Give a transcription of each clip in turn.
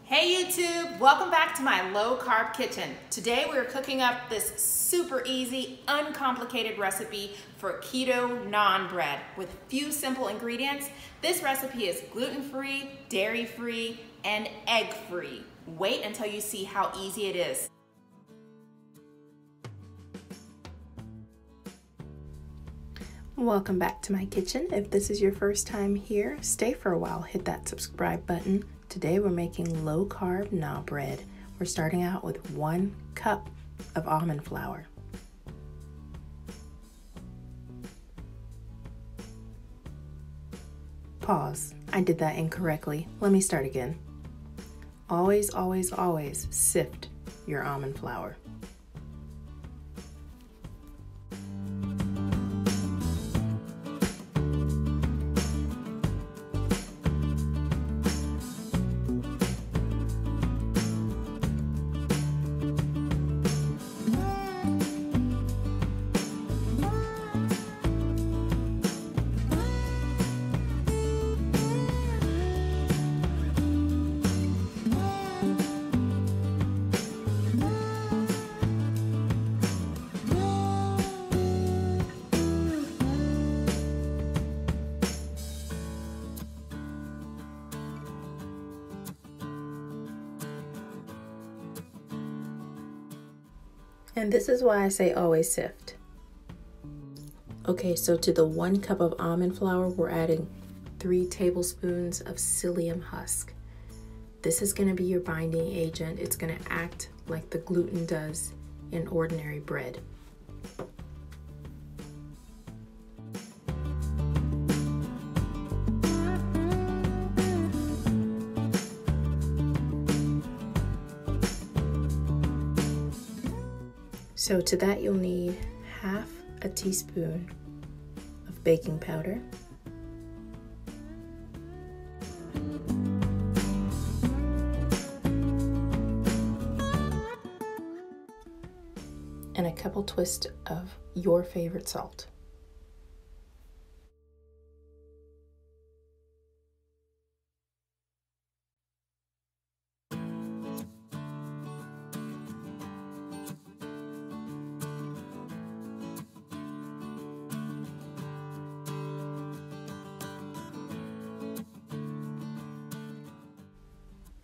Hey YouTube, welcome back to my low carb kitchen. Today we're cooking up this super easy, uncomplicated recipe for keto naan bread with few simple ingredients. This recipe is gluten-free, dairy-free, and egg-free. Wait until you see how easy it is. Welcome back to my kitchen. If this is your first time here, stay for a while, hit that subscribe button. Today we're making low carb naan bread. We're starting out with 1 cup of almond flour. Pause. I did that incorrectly. Let me start again. Always, always, always sift your almond flour. And this is why I say always sift. Okay, so to the 1 cup of almond flour, we're adding 3 tablespoons of psyllium husk. This is going to be your binding agent. It's going to act like the gluten does in ordinary bread. So to that you'll need half a teaspoon of baking powder, and a couple twists of your favorite salt.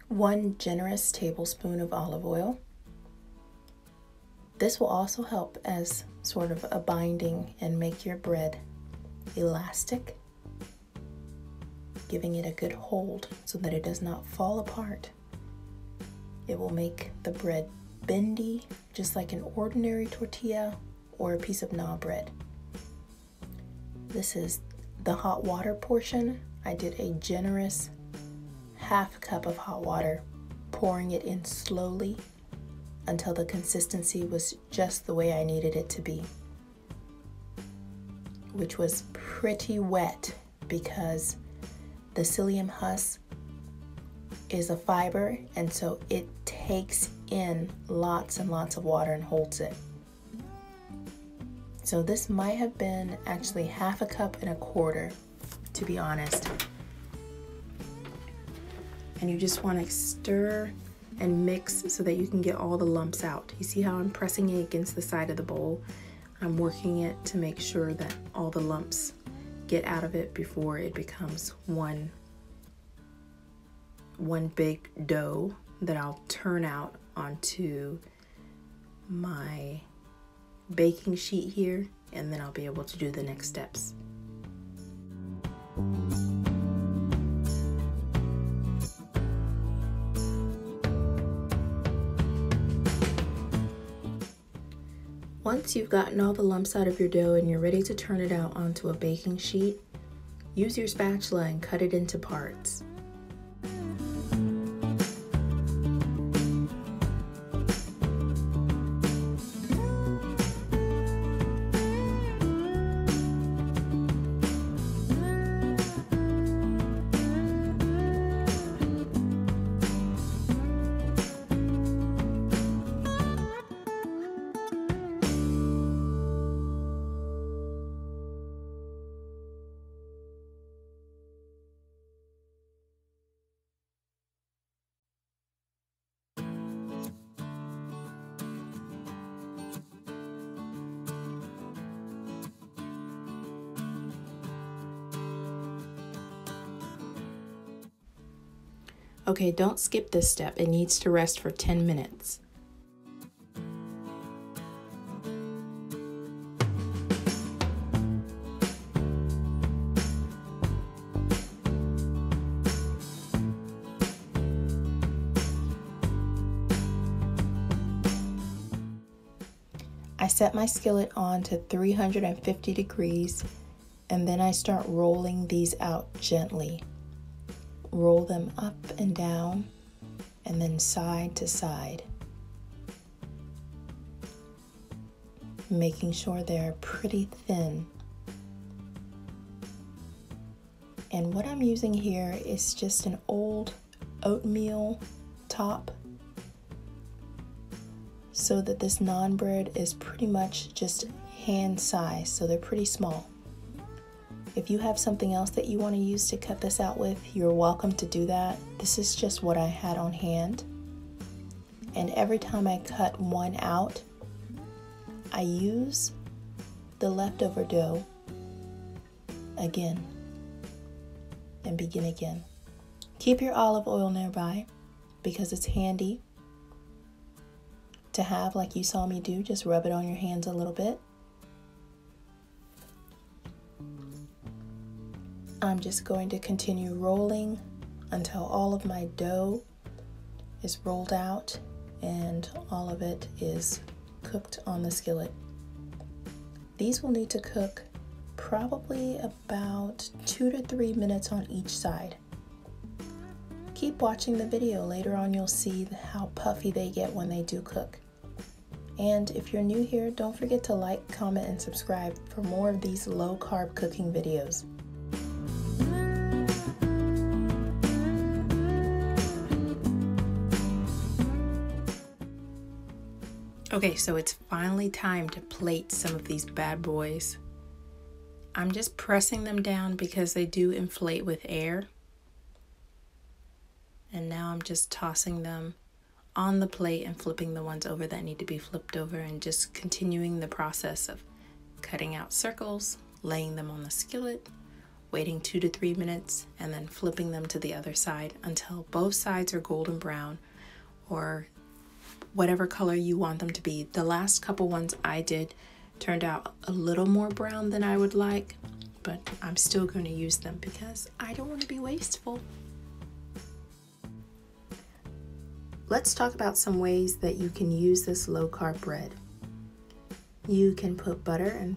One generous tablespoon of olive oil. This will also help as sort of a binding and make your bread elastic, giving it a good hold so that it does not fall apart. It will make the bread bendy, just like an ordinary tortilla or a piece of naan bread. This is the hot water portion. I did a generous half cup of hot water, pouring it in slowly until the consistency was just the way I needed it to be, which was pretty wet because the psyllium husk is a fiber, and so it takes in lots and lots of water and holds it. So this might have been actually half a cup and a quarter, to be honest. And you just want to stir and mix so that you can get all the lumps out. You see how I'm pressing it against the side of the bowl? I'm working it to make sure that all the lumps get out of it before it becomes one big dough that I'll turn out onto my baking sheet here, and then I'll be able to do the next steps. Once you've gotten all the lumps out of your dough and you're ready to turn it out onto a baking sheet, use your spatula and cut it into parts. Okay, don't skip this step. It needs to rest for 10 minutes. I set my skillet on to 350 degrees and then I start rolling these out gently. Roll them up and down and then side to side, making sure they're pretty thin. And what I'm using here is just an old oatmeal top, so that this naan bread is pretty much just hand size, so they're pretty small. If you have something else that you want to use to cut this out with, you're welcome to do that. This is just what I had on hand. And every time I cut one out, I use the leftover dough again and begin again. Keep your olive oil nearby because it's handy to have, like you saw me do. Just rub it on your hands a little bit. I'm just going to continue rolling until all of my dough is rolled out and all of it is cooked on the skillet. These will need to cook probably about 2 to 3 minutes on each side. Keep watching the video. Later on you'll see how puffy they get when they do cook. And if you're new here, don't forget to like, comment, and subscribe for more of these low-carb cooking videos. Okay, so it's finally time to plate some of these bad boys. I'm just pressing them down because they do inflate with air. And now I'm just tossing them on the plate and flipping the ones over that need to be flipped over, and just continuing the process of cutting out circles, laying them on the skillet, waiting 2 to 3 minutes, and then flipping them to the other side until both sides are golden brown or whatever color you want them to be. The last couple ones I did turned out a little more brown than I would like, but I'm still going to use them because I don't want to be wasteful. Let's talk about some ways that you can use this low-carb bread. You can put butter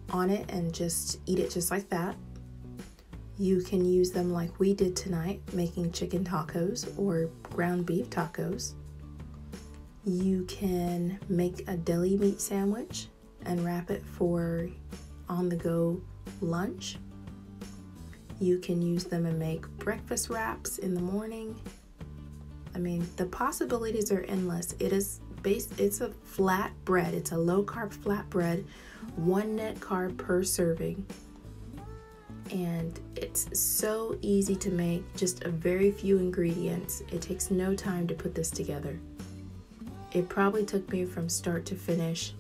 on it and just eat it just like that. You can use them like we did tonight, making chicken tacos or ground beef tacos. You can make a deli meat sandwich and wrap it for on-the-go lunch. You can use them and make breakfast wraps in the morning. I mean, the possibilities are endless. It's a flat bread. It's a low-carb flat bread, 1 net carb per serving. And it's so easy to make, just a very few ingredients. It takes no time to put this together. It probably took me from start to finish,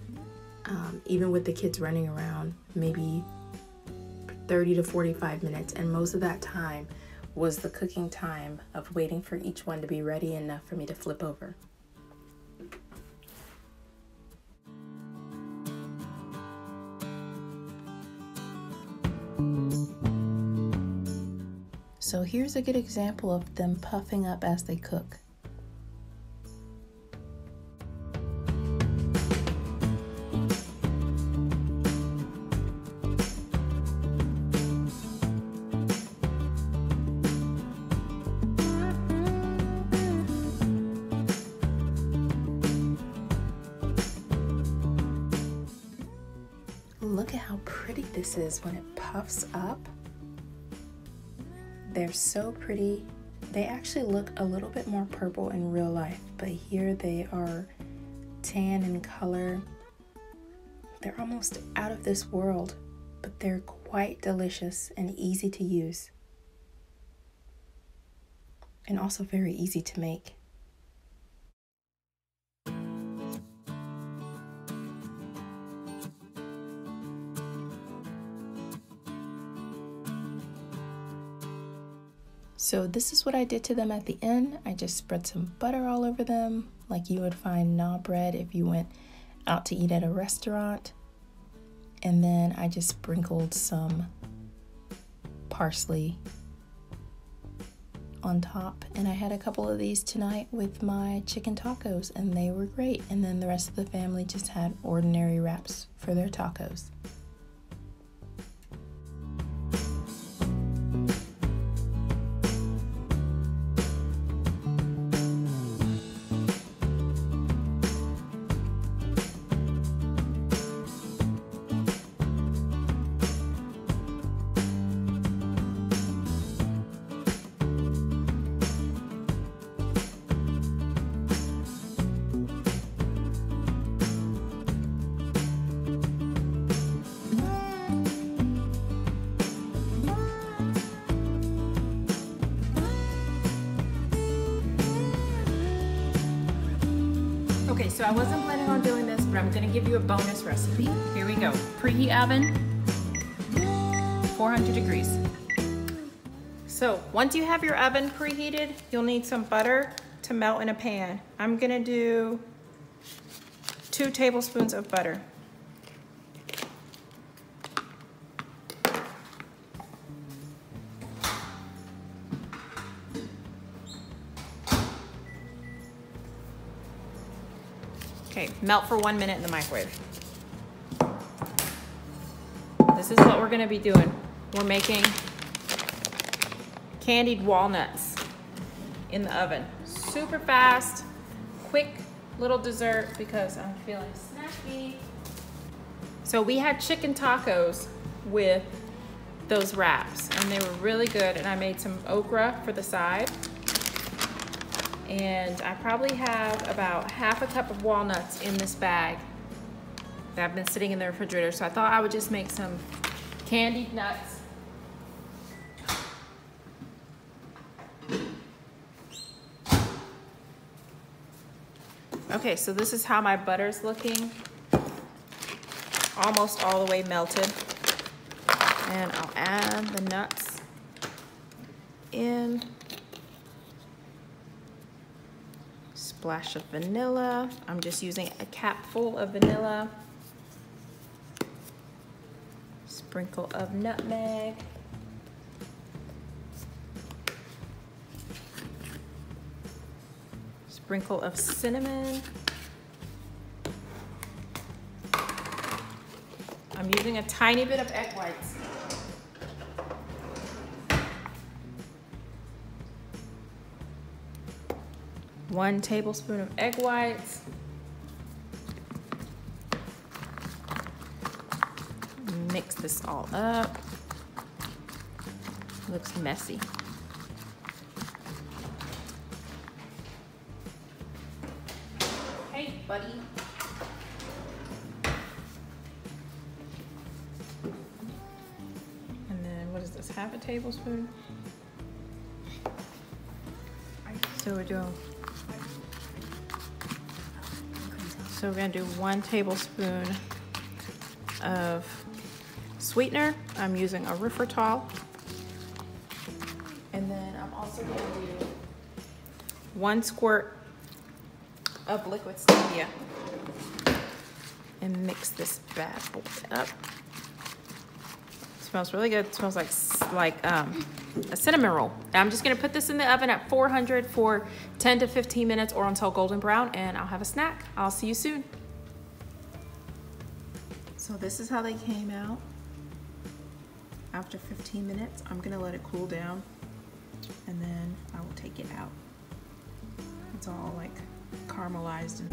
even with the kids running around, maybe 30 to 45 minutes. And most of that time was the cooking time of waiting for each one to be ready enough for me to flip over. So here's a good example of them puffing up as they cook. Look at how pretty this is when it puffs up. They're so pretty. They actually look a little bit more purple in real life, but here they are tan in color. They're almost out of this world, but they're quite delicious and easy to use. And also very easy to make. So this is what I did to them at the end. I just spread some butter all over them, like you would find naan bread if you went out to eat at a restaurant. And then I just sprinkled some parsley on top. And I had a couple of these tonight with my chicken tacos, and they were great. And then the rest of the family just had ordinary wraps for their tacos. Okay, so I wasn't planning on doing this, but I'm gonna give you a bonus recipe. Here we go. Preheat oven, 400 degrees. So once you have your oven preheated, you'll need some butter to melt in a pan. I'm gonna do 2 tablespoons of butter. Okay, melt for 1 minute in the microwave. This is what we're gonna be doing. We're making candied walnuts in the oven. Super fast, quick little dessert because I'm feeling snacky. So we had chicken tacos with those wraps and they were really good, and I made some okra for the side. And I probably have about half a cup of walnuts in this bag that I've been sitting in the refrigerator. So I thought I would just make some candied nuts. Okay, so this is how my butter's looking. Almost all the way melted. And I'll add the nuts in. Splash of vanilla. I'm just using a capful of vanilla. Sprinkle of nutmeg. Sprinkle of cinnamon. I'm using a tiny bit of egg whites. One tablespoon of egg whites. Mix this all up. Looks messy. Hey, buddy. And then what is this? Half a tablespoon? So we're doing. So we're gonna do 1 tablespoon of sweetener. I'm using a erythritol. And then I'm also gonna do 1 squirt of liquid stevia. And mix this bad boy up. It smells really good. It smells like a cinnamon roll. I'm just gonna put this in the oven at 400 for 10 to 15 minutes or until golden brown, and I'll have a snack. I'll see you soon. So this is how they came out after 15 minutes. I'm gonna let it cool down and then I will take it out. It's all like caramelized.